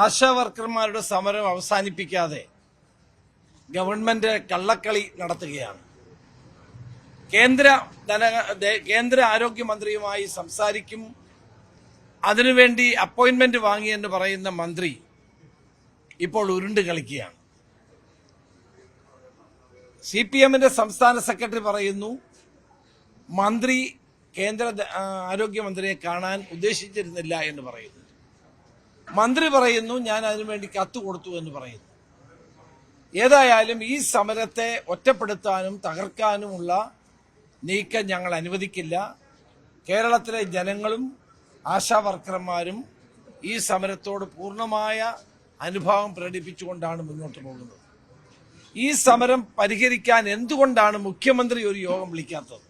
ആശാ വർക്കർമാരുടെ സമരം അവസാനിപ്പിക്കാതെ ഗവൺമെന്റ് കള്ളക്കളി നടത്തുകയാണ്. കേന്ദ്ര ആരോഗ്യമന്ത്രിയുമായി സംസാരിക്കും, അതിനുവേണ്ടി അപ്പോയിന്റ്മെന്റ് വാങ്ങിയെന്ന് പറയുന്ന മന്ത്രി ഇപ്പോൾ ഉരുണ്ട് കളിക്കുകയാണ്. CPMന്റെ സംസ്ഥാന സെക്രട്ടറി പറയുന്നു മന്ത്രി കേന്ദ്ര ആരോഗ്യമന്ത്രിയെ കാണാൻ ഉദ്ദേശിച്ചിരുന്നില്ല എന്ന് പറയുന്നു. മന്ത്രി പറയുന്നു ഞാൻ അതിനുവേണ്ടി കത്ത് കൊടുത്തു എന്ന് പറയുന്നു. ഏതായാലും ഈ സമരത്തെ ഒറ്റപ്പെടുത്താനും തകർക്കാനുമുള്ള നീക്കം ഞങ്ങൾ അനുവദിക്കില്ല. കേരളത്തിലെ ജനങ്ങളും ആശാ വർക്കർമാരും ഈ സമരത്തോട് പൂർണ്ണമായ അനുഭാവം പ്രകടിപ്പിച്ചുകൊണ്ടാണ് മുന്നോട്ട് പോകുന്നത്. ഈ സമരം പരിഹരിക്കാൻ എന്തുകൊണ്ടാണ് മുഖ്യമന്ത്രി ഒരു യോഗം വിളിക്കാത്തത്?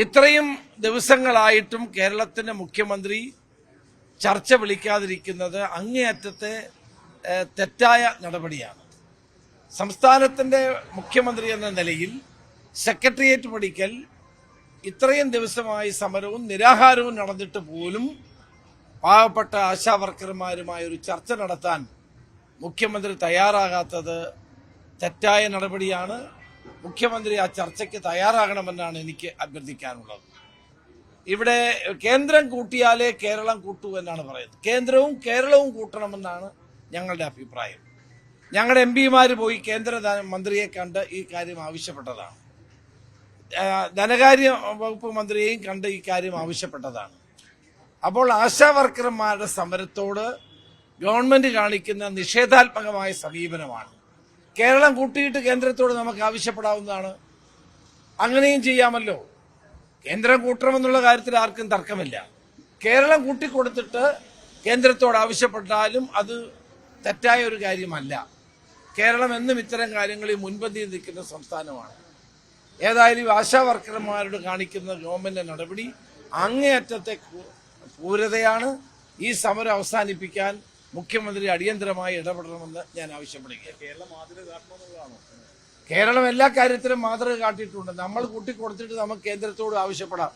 ഇത്രയും ദിവസങ്ങളായിട്ടും കേരളത്തിന്റെ മുഖ്യമന്ത്രി ചർച്ച വിളിക്കാതിരിക്കുന്നത് അങ്ങേയറ്റത്തെ തെറ്റായ നടപടിയാണ്. സംസ്ഥാനത്തിന്റെ മുഖ്യമന്ത്രി എന്ന നിലയിൽ സെക്രട്ടേറിയറ്റ് പടിക്കൽ ഇത്രയും ദിവസമായി സമരവും നിരാഹാരവും നടന്നിട്ട് പോലും പാവപ്പെട്ട ആശാ വർക്കർമാരുമായി ഒരു ചർച്ച നടത്താൻ മുഖ്യമന്ത്രി തയ്യാറാകാത്തത് തെറ്റായ നടപടിയാണ്. മുഖ്യമന്ത്രി ആ ചർച്ചയ്ക്ക് തയ്യാറാകണമെന്നാണ് എനിക്ക് അഭ്യർത്ഥിക്കാനുള്ളത്. ഇവിടെ കേന്ദ്രം കൂട്ടിയാലേ കേരളം കൂട്ടൂ എന്നാണ് പറയുന്നത്. കേന്ദ്രവും കേരളവും കൂട്ടണമെന്നാണ് ഞങ്ങളുടെ അഭിപ്രായം. ഞങ്ങളുടെ MP പോയി കേന്ദ്ര മന്ത്രിയെ കണ്ട് ഈ കാര്യം ആവശ്യപ്പെട്ടതാണ്. ധനകാര്യ വകുപ്പ് മന്ത്രിയെയും കണ്ട് ഈ കാര്യം ആവശ്യപ്പെട്ടതാണ്. അപ്പോൾ ആശാ വർക്കർമാരുടെ സമരത്തോട് ഗവൺമെന്റ് കാണിക്കുന്ന നിഷേധാത്മകമായ സമീപനമാണ്. കേരളം കൂട്ടിയിട്ട് കേന്ദ്രത്തോട് നമുക്ക് ആവശ്യപ്പെടാവുന്നതാണ്. അങ്ങനെയും ചെയ്യാമല്ലോ. കേന്ദ്രം കൂട്ടണമെന്നുള്ള കാര്യത്തിൽ ആർക്കും തർക്കമില്ല. കേരളം കൂട്ടിക്കൊടുത്തിട്ട് കേന്ദ്രത്തോട് ആവശ്യപ്പെട്ടാലും അത് തെറ്റായ ഒരു കാര്യമല്ല. കേരളം എന്നും ഇത്തരം കാര്യങ്ങളിൽ മുൻപന്തിയിൽ നിൽക്കുന്ന സംസ്ഥാനമാണ്. ഏതായാലും ആശാ വർക്കർമാരോട് കാണിക്കുന്ന ഗവൺമെന്റ് നടപടി അങ്ങേയറ്റത്തെ ക്രൂരതയാണ്. ഈ സമരം അവസാനിപ്പിക്കാൻ മുഖ്യമന്ത്രി അടിയന്തരമായി ഇടപെടണമെന്ന് ഞാൻ ആവശ്യപ്പെടുകയാണ്. കേരളം എല്ലാ കാര്യത്തിലും മാതൃക കാട്ടിയിട്ടുണ്ട്. നമ്മൾ കൂട്ടിക്കൊടുത്തിട്ട് നമുക്ക് കേന്ദ്രത്തോട് ആവശ്യപ്പെടാം,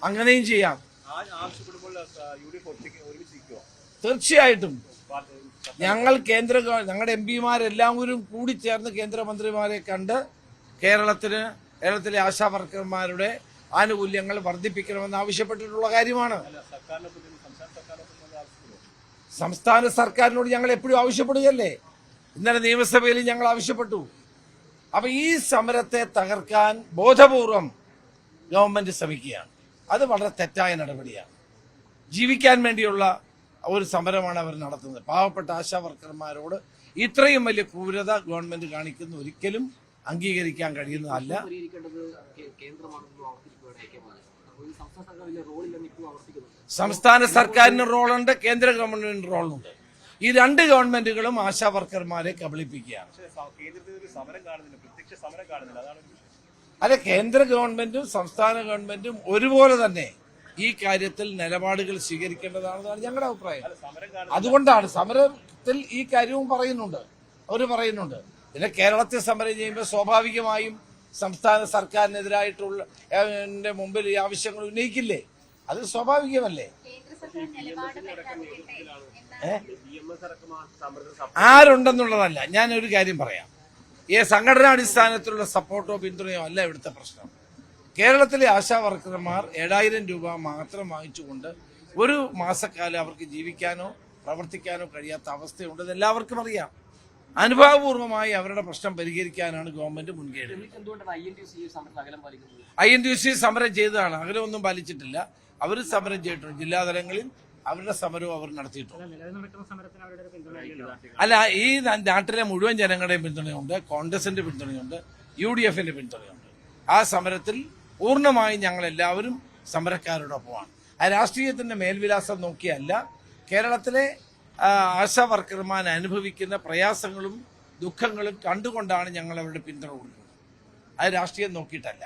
അങ്ങനെയും ചെയ്യാം. തീർച്ചയായിട്ടും ഞങ്ങൾ ഞങ്ങളുടെ MP കൂടി ചേർന്ന് കേന്ദ്രമന്ത്രിമാരെ കണ്ട് കേരളത്തിലെ ആശാ വർക്കർമാരുടെ ആനുകൂല്യങ്ങൾ വർദ്ധിപ്പിക്കണമെന്ന് ആവശ്യപ്പെട്ടിട്ടുള്ള കാര്യമാണ്. സംസ്ഥാന സർക്കാരിനോട് ഞങ്ങൾ എപ്പോഴും ആവശ്യപ്പെടുകയല്ലേ. ഇന്നലെ നിയമസഭയിൽ ഞങ്ങൾ ആവശ്യപ്പെട്ടു. അപ്പൊ ഈ സമരത്തെ തകർക്കാൻ ബോധപൂർവം ഗവൺമെന്റ് ശ്രമിക്കുകയാണ്. അത് വളരെ തെറ്റായ നടപടിയാണ്. ജീവിക്കാൻ വേണ്ടിയുള്ള ഒരു സമരമാണ് അവർ നടത്തുന്നത്. പാവപ്പെട്ട ആശാ വർക്കർമാരോട് ഇത്രയും വലിയ ക്രൂരത ഗവൺമെന്റ് കാണിക്കുന്ന ഒരിക്കലും അംഗീകരിക്കാൻ കഴിയുന്നതല്ല. സംസ്ഥാന സർക്കാരിന് റോളുണ്ട്, കേന്ദ്ര ഗവൺമെന്റിന് റോളുണ്ട്. ഈ രണ്ട് ഗവൺമെന്റുകളും ആശാ വർക്കർമാരെ കബളിപ്പിക്കുകയാണ്. അല്ല, കേന്ദ്ര ഗവൺമെന്റും സംസ്ഥാന ഗവൺമെന്റും ഒരുപോലെ തന്നെ ഈ കാര്യത്തിൽ നിലപാടുകൾ സ്വീകരിക്കേണ്ടതാണെന്നാണ് ഞങ്ങളുടെ അഭിപ്രായം. അതുകൊണ്ടാണ് സമരത്തിൽ ഈ കാര്യവും അവർ പറയുന്നുണ്ട്. പിന്നെ കേരളത്തിൽ സമരം ചെയ്യുമ്പോൾ സ്വാഭാവികമായും സംസ്ഥാന സർക്കാരിനെതിരായിട്ടുള്ള മുമ്പിൽ ഈ ആവശ്യങ്ങൾ ഉന്നയിക്കില്ലേ? അത് സ്വാഭാവികമല്ലേ? ആരുണ്ടെന്നുള്ളതല്ല, ഞാനൊരു കാര്യം പറയാം. ഈ സംഘടനാടിസ്ഥാനത്തിലുള്ള സപ്പോർട്ടോ പിന്തുണയോ അല്ല ഇവിടുത്തെ പ്രശ്നം. കേരളത്തിലെ ആശാ വർക്കർമാർ 7000 രൂപ മാത്രം വാങ്ങിച്ചുകൊണ്ട് ഒരു മാസക്കാലം അവർക്ക് ജീവിക്കാനോ പ്രവർത്തിക്കാനോ കഴിയാത്ത അവസ്ഥയുണ്ടെന്ന് എല്ലാവർക്കും അറിയാം. അനുഭാവപൂർവമായി അവരുടെ പ്രശ്നം പരിഹരിക്കാനാണ് ഗവൺമെന്റ് മുൻകൈ എടുക്കുന്നത്. INTUC സമരം ചെയ്തതാണ്, അകലമൊന്നും പാലിച്ചിട്ടില്ല. അവർ സമരം ചെയ്തിട്ടുണ്ട്. ജില്ലാതലങ്ങളിൽ അവരുടെ സമരവും അവർ നടത്തിയിട്ടുണ്ട്. അല്ല, ഈ നാട്ടിലെ മുഴുവൻ ജനങ്ങളുടെയും പിന്തുണയുണ്ട്, കോൺഗ്രസിന്റെ പിന്തുണയുണ്ട്, UDFന്റെ പിന്തുണയുണ്ട്. ആ സമരത്തിൽ പൂർണ്ണമായും ഞങ്ങൾ എല്ലാവരും സമരക്കാരോടൊപ്പമാണ്. ആ രാഷ്ട്രീയത്തിന്റെ മേൽവിലാസം നോക്കിയല്ല, കേരളത്തിലെ ആശാ വർക്കർമാർ അനുഭവിക്കുന്ന പ്രയാസങ്ങളും ദുഃഖങ്ങളും കണ്ടുകൊണ്ടാണ് ഞങ്ങൾ അവരുടെ പിന്തുണ കൊടുക്കുന്നത്. അത് രാഷ്ട്രീയം നോക്കിയിട്ടല്ല.